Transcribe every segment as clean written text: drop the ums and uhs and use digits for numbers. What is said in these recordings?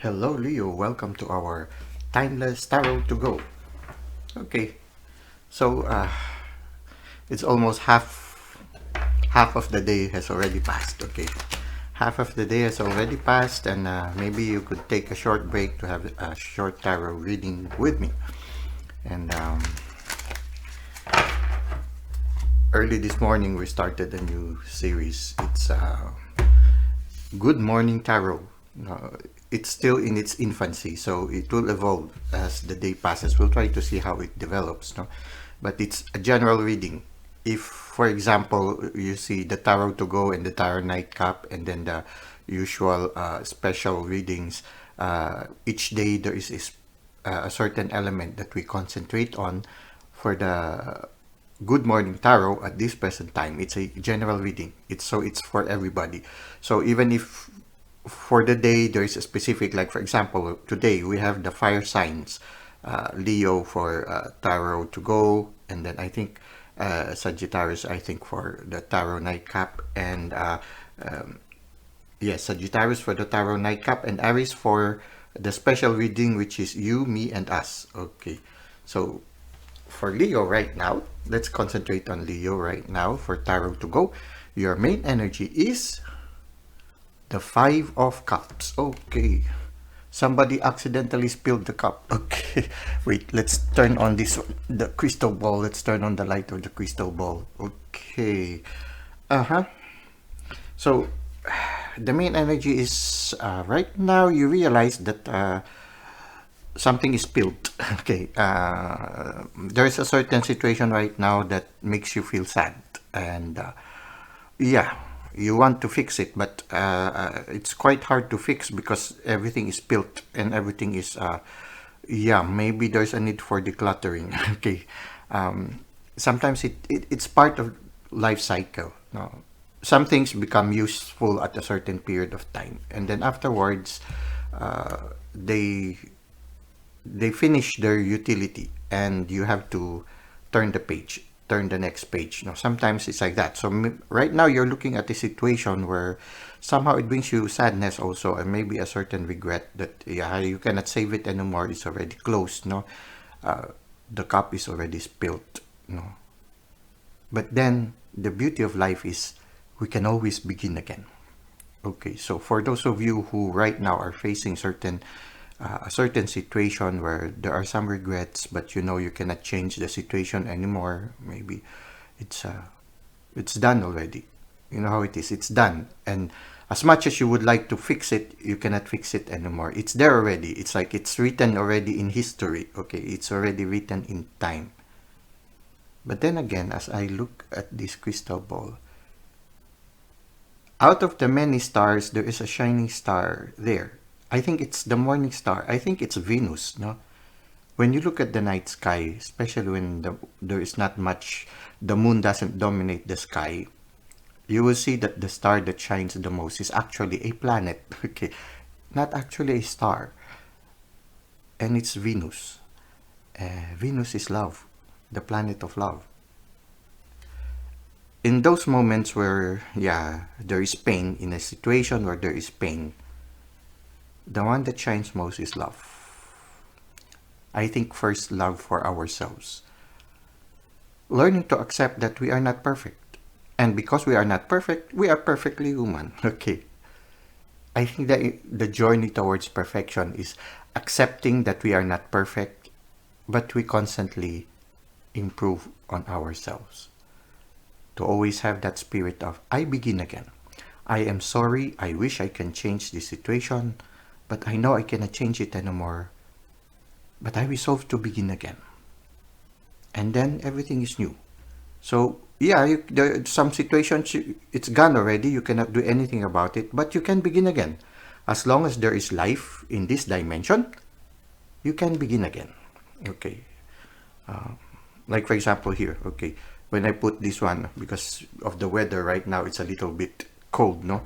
Hello Leo, welcome to our Timeless Tarot to Go. Okay, so it's almost half of the day has already passed. Okay, half of the day has already passed, and maybe you could take a short break to have a short tarot reading with me. And early this morning we started a new series. It's Good Morning Tarot. It's still in its infancy, so it will evolve as the day passes. We'll try to see how it develops, no? But it's a general reading. If, for example, you see the Tarot to Go and the Tarot Nightcap, and then the usual special readings, each day there is a certain element that we concentrate on. For the Good Morning Tarot at this present time, it's a general reading. It's for everybody. So even if for the day there is a specific, like for example today we have the fire signs, Leo for Tarot to Go, and then I think Sagittarius, I think, for the Tarot Nightcap, and yes, Sagittarius for the Tarot Nightcap, and Aries for the special reading, which is you, me, and us. Okay, so for Leo right now, let's concentrate on Leo right now for Tarot to Go. Your main energy is the Five of Cups. Okay. Somebody accidentally spilled the cup. Okay. Wait, let's turn on the crystal ball. Let's turn on the light of the crystal ball. Okay. Uh-huh. So, the main energy is right now you realize that something is spilled. Okay. There's a certain situation right now that makes you feel sad. And yeah, you want to fix it, but it's quite hard to fix because everything is built and everything is yeah, maybe there's a need for decluttering. Okay. Sometimes it's part of life cycle, no? Some things become useful at a certain period of time, and then afterwards they finish their utility, and you have to turn the page, turn the next page. No, sometimes it's like that. So right now you're looking at a situation where somehow it brings you sadness also, and maybe a certain regret that yeah, you cannot save it anymore. It's already closed. No, the cup is already spilled. No, but then the beauty of life is we can always begin again. Okay, so for those of you who right now are facing a certain situation where there are some regrets, but you know you cannot change the situation anymore, maybe it's it's done already. You know how it is. It's done, and as much as you would like to fix it, you cannot fix it anymore. It's there already. It's like it's written already in history. Okay, it's already written in time. But then again, as I look at this crystal ball, out of the many stars, there is a shining star there. I think it's the morning star. I think it's Venus, no? When you look at the night sky, especially when there is not much, the moon doesn't dominate the sky, you will see that the star that shines the most is actually a planet, okay? Not actually a star. And it's Venus. Venus is love, the planet of love. In those moments where, yeah, there is pain, in a situation where there is pain, the one that shines most is love. I think first love for ourselves. Learning to accept that we are not perfect. And because we are not perfect, we are perfectly human. Okay. I think that the journey towards perfection is accepting that we are not perfect, but we constantly improve on ourselves. To always have that spirit of, I begin again. I am sorry, I wish I can change this situation, but I know I cannot change it anymore. But I resolve to begin again. And then everything is new. So, yeah, there are some situations, it's gone already, you cannot do anything about it, but you can begin again. As long as there is life in this dimension, you can begin again. Okay. Like for example here, okay, when I put this one, because of the weather right now, it's a little bit cold, no?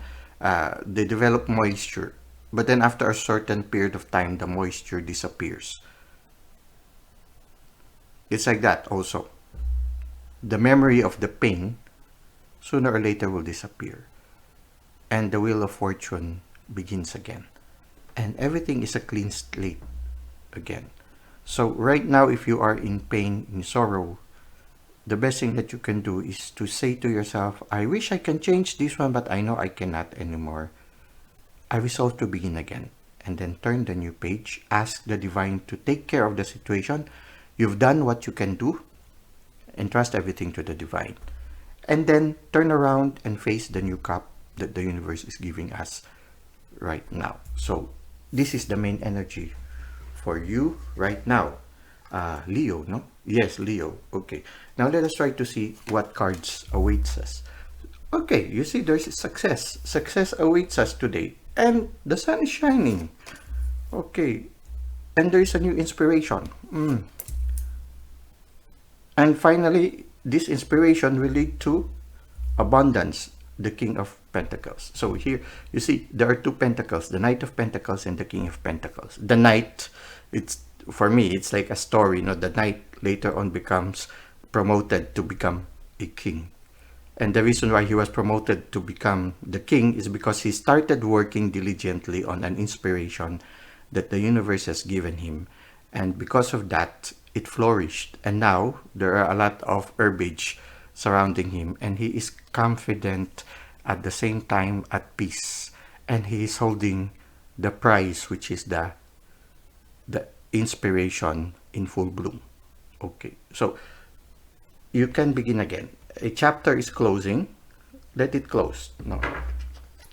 They develop moisture, but then after a certain period of time, the moisture disappears. It's like that also. The memory of the pain, sooner or later, will disappear, and the wheel of fortune begins again. and everything is a clean slate again. So right now, if you are in pain, in sorrow, the best thing that you can do is to say to yourself, I wish I can change this one, but I know I cannot anymore. I resolve to begin again. And then turn the new page. Ask the divine to take care of the situation. You've done what you can do. Entrust everything to the divine. And then turn around and face the new cup that the universe is giving us right now. So this is the main energy for you right now. Leo, no? Yes, Leo. Okay. Now let us try to see what cards awaits us. Okay, you see there's success. Success awaits us today. And the sun is shining. Okay. And there is a new inspiration. And finally, this inspiration will lead to abundance, the King of Pentacles. So here, you see, there are two Pentacles, the Knight of Pentacles and the King of Pentacles. The Knight, it's, for me, it's like a story. The Knight later on becomes promoted to become a king. And the reason why he was promoted to become the king is because he started working diligently on an inspiration that the universe has given him. And because of that, it flourished. And now, there are a lot of herbage surrounding him. And he is confident, at the same time at peace. And he is holding the prize, which is the inspiration in full bloom. Okay, so you can begin again. A chapter is closing. Let it close. No,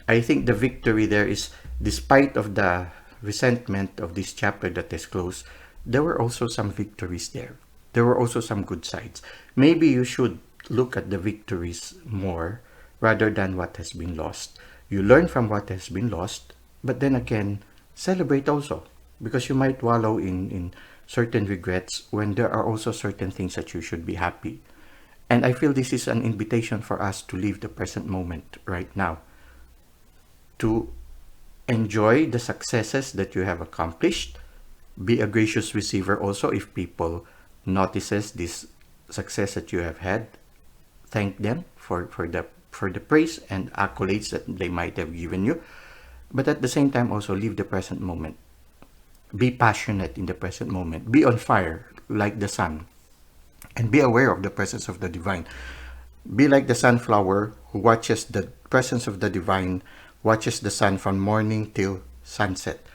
I think the victory there is, despite of the resentment of this chapter that is closed, there were also some victories there. There were also some good sides. Maybe you should look at the victories more rather than what has been lost. You learn from what has been lost, but then again, celebrate also, because you might wallow in certain regrets when there are also certain things that you should be happy. And I feel this is an invitation for us to live the present moment right now, to enjoy the successes that you have accomplished. Be a gracious receiver also. If people notices this success that you have had, thank them for the praise and accolades that they might have given you. But at the same time, also live the present moment. Be passionate in the present moment. Be on fire like the sun. And be aware of the presence of the divine. Be like the sunflower who watches the presence of the divine, watches the sun from morning till sunset.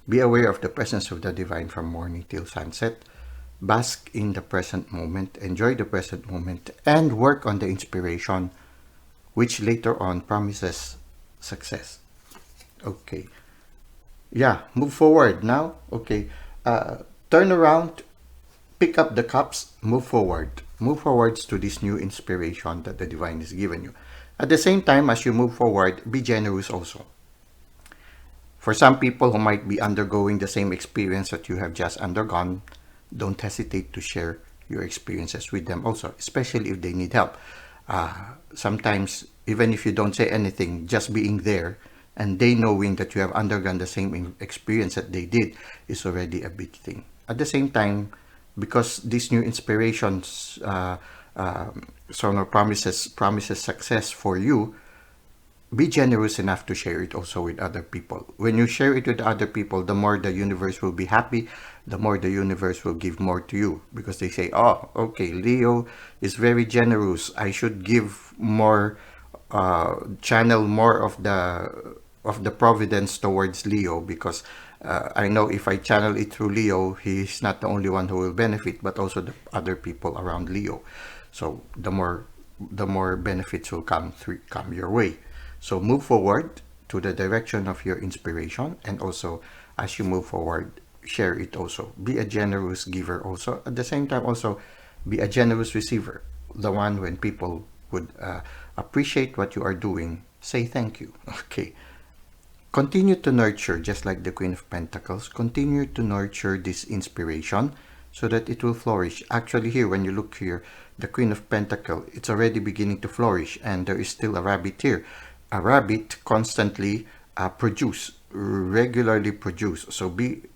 Be aware of the presence of the divine from morning till sunset. Bask in the present moment, enjoy the present moment, and work on the inspiration, which later on promises success. Okay. Yeah, move forward now. Okay. Turn around, pick up the cups, move forward. Move forwards to this new inspiration that the divine has given you. At the same time, as you move forward, be generous also. For some people who might be undergoing the same experience that you have just undergone, don't hesitate to share your experiences with them also, especially if they need help. Sometimes, even if you don't say anything, just being there and they knowing that you have undergone the same experience that they did is already a big thing. At the same time, because these new inspirations promises success for you, be generous enough to share it also with other people. When you share it with other people, the more the universe will be happy, the more the universe will give more to you, because they say, oh, okay, Leo is very generous. I should give more, channel more of the providence towards Leo, because I know if I channel it through Leo, he's not the only one who will benefit, but also the other people around Leo. So the more benefits will come your way. So move forward to the direction of your inspiration, and also as you move forward, share it also. Be a generous giver also. At the same time, also be a generous receiver. The one when people would appreciate what you are doing, say thank you. Okay. Continue to nurture, just like the Queen of Pentacles, continue to nurture this inspiration so that it will flourish. Actually here, when you look here, the Queen of Pentacles, it's already beginning to flourish, and there is still a rabbit here. A rabbit constantly regularly produce. So be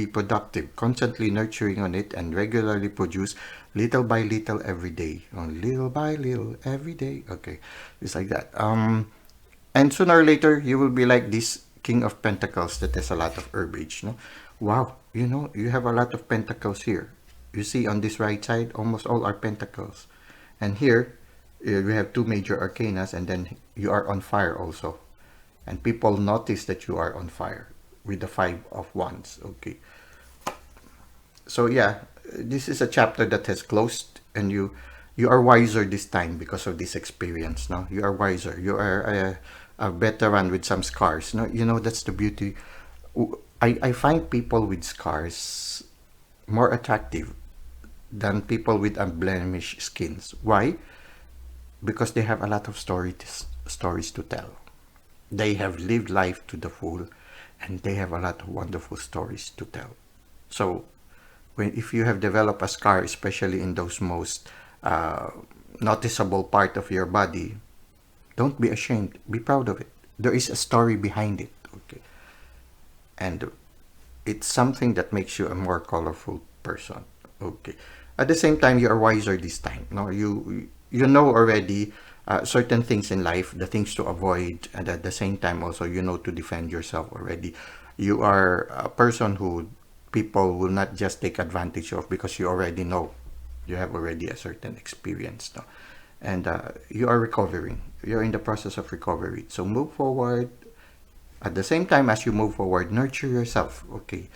productive, constantly nurturing on it, and regularly produce little by little every day. Little by little every day. Okay, it's like that. And sooner or later, you will be like this King of Pentacles that has a lot of herbage. No? Wow, you have a lot of pentacles here. You see on this right side, almost all are pentacles. And here, we have two major arcanas, and then you are on fire also. And people notice that you are on fire with the Five of Wands. Okay. So yeah, this is a chapter that has closed, and you are wiser this time because of this experience. No, you are wiser. You are a veteran with some scars. No, that's the beauty. I find people with scars more attractive than people with unblemished skins. Why? Because they have a lot of stories to tell. They have lived life to the full, and they have a lot of wonderful stories to tell. So if you have developed a scar, especially in those most noticeable part of your body, don't be ashamed. Be proud of it. There is a story behind it. Okay. And it's something that makes you a more colorful person. Okay. At the same time, you are wiser this time. No, you know already certain things in life, the things to avoid, and at the same time also you know to defend yourself already. You are a person who people will not just take advantage of because you already know. You have already a certain experience. No? And you are recovering. You're in the process of recovery. So move forward. At the same time as you move forward, nurture yourself. Okay.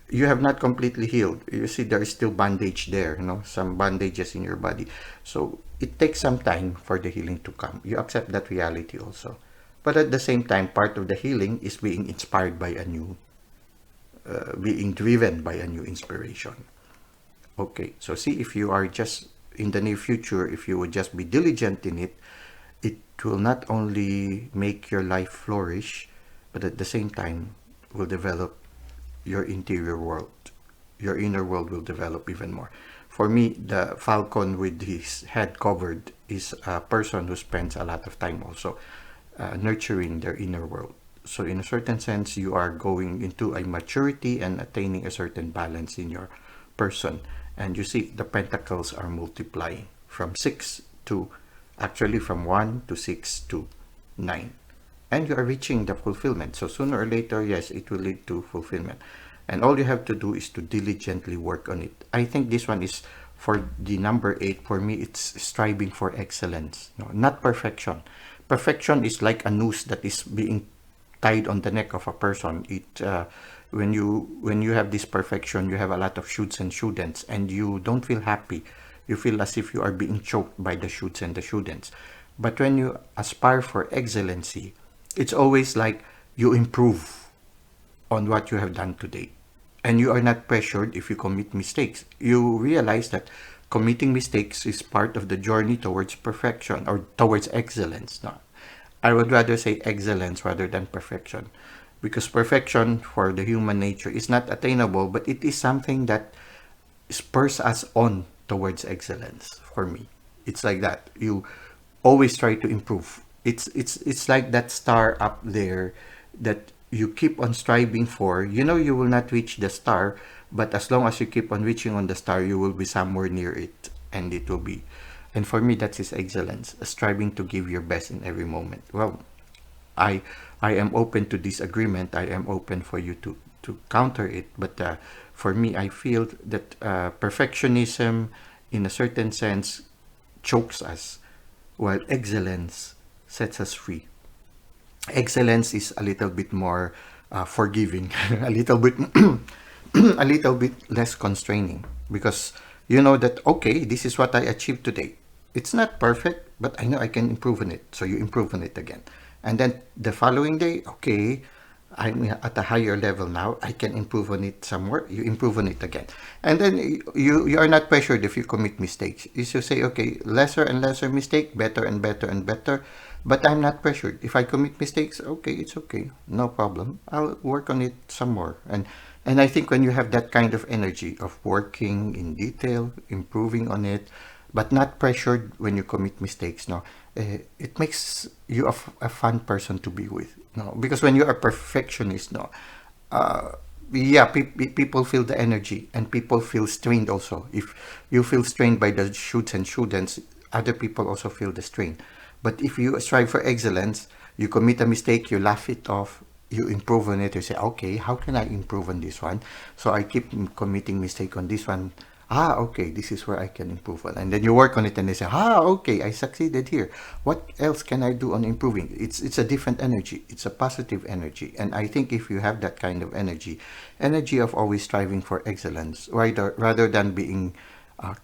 You have not completely healed. You see, there is still bandage there, some bandages in your body. So it takes some time for the healing to come. You accept that reality also. But at the same time, part of the healing is being inspired by being driven by a new inspiration. Okay, so see, if you are just in the near future, if you would just be diligent in it, it will not only make your life flourish, but at the same time will develop your interior world. Your inner world will develop even more. For me, the falcon with his head covered is a person who spends a lot of time also nurturing their inner world. So in a certain sense, you are going into a maturity and attaining a certain balance in your person. And you see, the pentacles are multiplying from 6 to, actually from 1 to 6 to 9. And you are reaching the fulfillment. So sooner or later, yes, it will lead to fulfillment. And all you have to do is to diligently work on it. I think this one is for the number 8. For me, it's striving for excellence, not perfection. Perfection is like a noose that is being tied on the neck of a person. When you have this perfection, you have a lot of shoulds and shouldn'ts, and you don't feel happy. You feel as if you are being choked by the shoulds and the shouldn'ts. But when you aspire for excellency, it's always like you improve on what you have done today. And you are not pressured if you commit mistakes. You realize that committing mistakes is part of the journey towards perfection or towards excellence. No, I would rather say excellence rather than perfection. Because perfection for the human nature is not attainable, but it is something that spurs us on towards excellence. For me, it's like that. You always try to improve. It's like that star up there that you keep on striving for. You will not reach the star, but as long as you keep on reaching on the star, you will be somewhere near it, and it will be. And for me, that is excellence, striving to give your best in every moment. Well, I am open to disagreement. I am open for you to counter it. But for me, I feel that perfectionism, in a certain sense, chokes us, while excellence sets us free. Excellence is a little bit more forgiving, a little bit, a little bit less constraining, because you know that, okay, this is what I achieved today. It's not perfect, but I know I can improve on it. So you improve on it again. And then the following day, okay, I'm at a higher level now. I can improve on it some more. You improve on it again. And then you are not pressured if you commit mistakes. You should say, okay, lesser and lesser mistake, better and better and better. But I'm not pressured. If I commit mistakes, okay, it's okay. No problem. I'll work on it some more. And I think when you have that kind of energy of working in detail, improving on it, but not pressured when you commit mistakes, it makes you a fun person to be with. Because when you're a perfectionist, people feel the energy, and people feel strained also. If you feel strained by the shoots and shouldn'ts, other people also feel the strain. But if you strive for excellence, you commit a mistake, you laugh it off, you improve on it. You say, okay, how can I improve on this one? So I keep committing mistake on this one. Okay, this is where I can improve on. And then you work on it and they say, okay, I succeeded here. What else can I do on improving? It's a different energy. It's a positive energy. And I think if you have that kind of energy of always striving for excellence, rather than being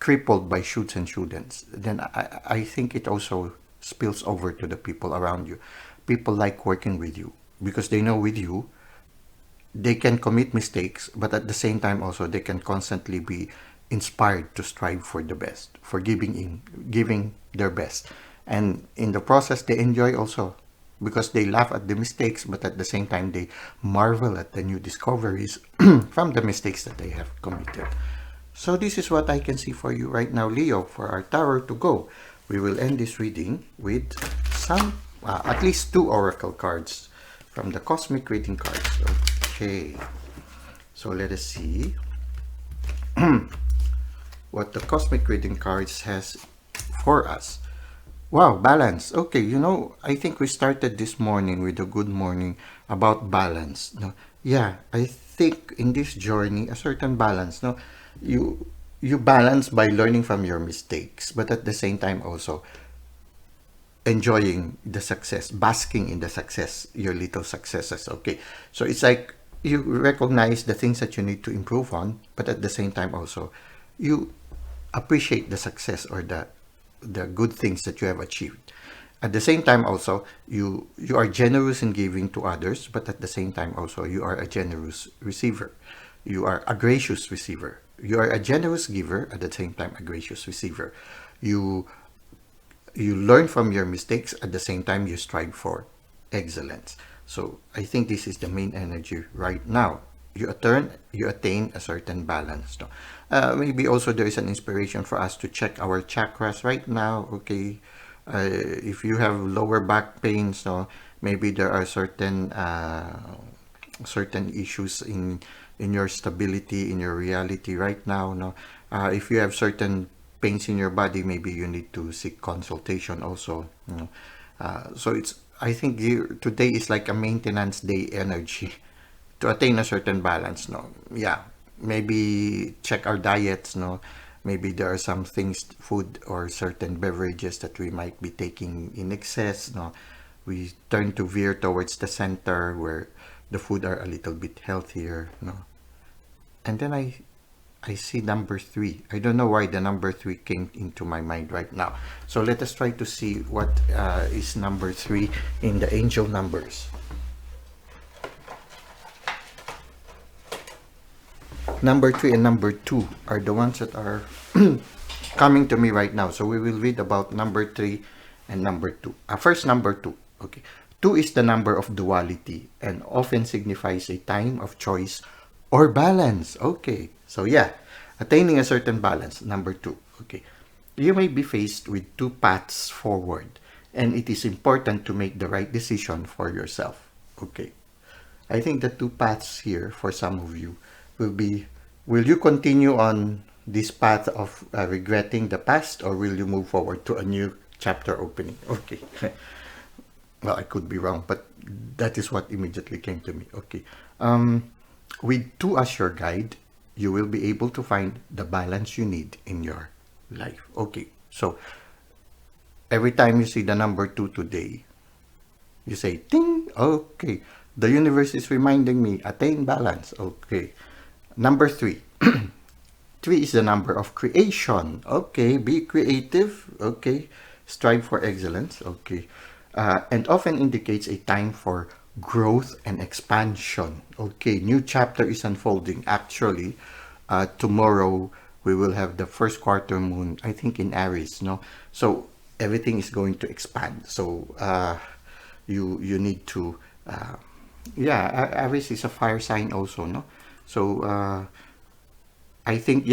crippled by shoots and shouldn'ts, then I think it also spills over to the people around you. People like working with you because they know with you they can commit mistakes, but at the same time also they can constantly be inspired to strive for the best, for giving their best. And in the process they enjoy also because they laugh at the mistakes, but at the same time they marvel at the new discoveries from the mistakes that they have committed. So this is what I can see for you right now, Leo, for our tarot to go. We will end this reading with some, at least 2 oracle cards from the cosmic reading cards. Okay, so let us see what the cosmic reading cards has for us. Wow, balance. Okay, I think we started this morning with a good morning about balance. No, yeah, I think in this journey a certain balance. No, you balance by learning from your mistakes, but at the same time also enjoying the success, basking in the success, your little successes. Okay, so it's like you recognize the things that you need to improve on, but at the same time also you appreciate the success or the good things that you have achieved. At the same time also you are generous in giving to others, but at the same time also you are a generous receiver. You are a gracious receiver. You are a generous giver, at the same time a gracious receiver. You learn from your mistakes, at the same time you strive for excellence. So I think this is the main energy right now. You attain a certain balance. No? Maybe also there is an inspiration for us to check our chakras right now. Okay, if you have lower back pains, no, maybe there are certain issues in your stability, in your reality right now. No, if you have certain pains in your body, maybe you need to seek consultation also. So I think today is like a maintenance day energy to attain a certain balance. No, yeah, maybe check our diets. No, maybe there are some things, food or certain beverages that we might be taking in excess. No, we turn to veer towards the center where the food are a little bit healthier. No, and then I see number 3. I don't know why the number 3 came into my mind right now. So let us try to see what is number 3 in the angel numbers. Number 3 and number 2 are the ones that are coming to me right now. So we will read about number 3 and number 2. First, number 2. Okay. 2 is the number of duality and often signifies a time of choice or balance. Okay. So yeah, attaining a certain balance. Number 2. Okay. You may be faced with 2 paths forward, and it is important to make the right decision for yourself. Okay. I think the 2 paths here for some of you will be, will you continue on this path of regretting the past, or will you move forward to a new chapter opening? Okay. Well, I could be wrong, but that is what immediately came to me. Okay. With 2 as your guide, you will be able to find the balance you need in your life. Okay. So every time you see the number 2 today, you say, ting, okay. The universe is reminding me, attain balance. Okay. Number 3. 3 is the number of creation. Okay. Be creative. Okay. Strive for excellence. Okay. And often indicates a time for growth and expansion. Okay. New chapter is unfolding. Actually, tomorrow we will have the first quarter moon, I think in Aries. No. So everything is going to expand. So you need to Aries is a fire sign also, no? So I think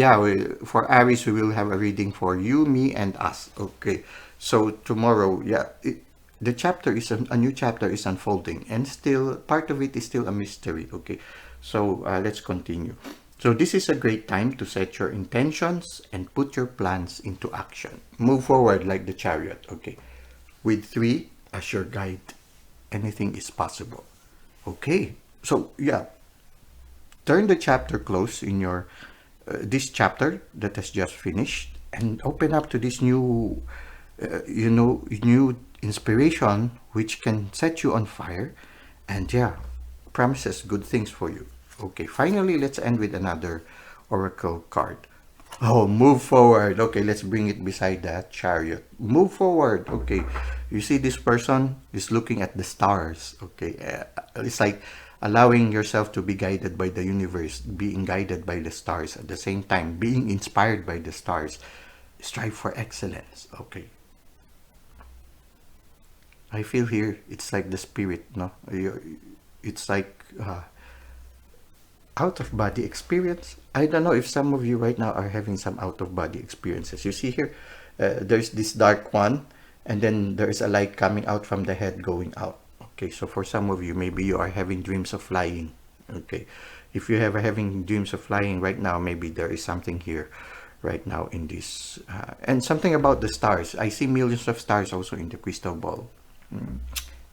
for Aries we will have a reading for you, me, and us. Okay, so tomorrow, the chapter is a new chapter is unfolding, and still part of it is still a mystery. Okay, so let's continue. So this is a great time to set your intentions and put your plans into action. Move forward like the chariot. Okay, with 3 as your guide, anything is possible. Okay, so yeah, turn the chapter close in your this chapter that has just finished and open up to this new new inspiration which can set you on fire and yeah, promises good things for you. Okay, finally, let's end with another oracle card. Oh, move forward. Okay, let's bring it beside that chariot. Move forward. Okay, you see this person is looking at the stars. Okay, it's like allowing yourself to be guided by the universe, being guided by the stars at the same time, being inspired by the stars. Strive for excellence. Okay, I feel here it's like the spirit, no? It's like out of body experience. I don't know if some of you right now are having some out of body experiences. You see here, there's this dark one, and then there is a light coming out from the head going out. Okay, so for some of you, maybe you are having dreams of flying. Okay, if you have having dreams of flying right now, maybe there is something here right now in this and something about the stars. I see millions of stars also in the crystal ball.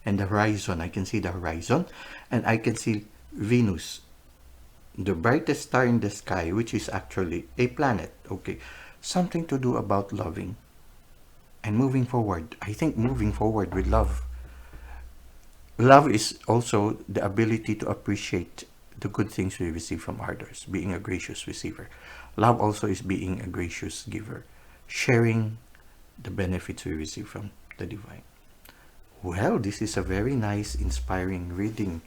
And the horizon, I can see the horizon, and I can see Venus, the brightest star in the sky, which is actually a planet. Okay, something to do about loving and moving forward. I think moving forward with love. Love is also the ability to appreciate the good things we receive from others, being a gracious receiver. Love also is being a gracious giver, sharing the benefits we receive from the divine. Well, this is a very nice, inspiring reading.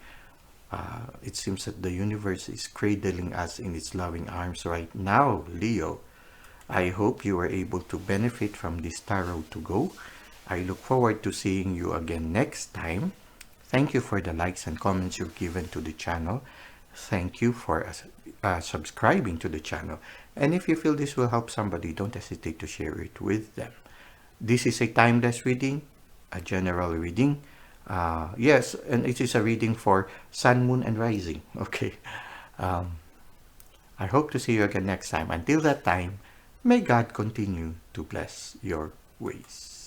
It seems that the universe is cradling us in its loving arms right now, Leo. I hope you were able to benefit from this tarot to go. I look forward to seeing you again next time. Thank you for the likes and comments you've given to the channel. Thank you for subscribing to the channel. And if you feel this will help somebody, don't hesitate to share it with them. This is a timeless reading, a general reading. Yes, and it is a reading for Sun, Moon, and Rising. Okay. I hope to see you again next time. Until that time, may God continue to bless your ways.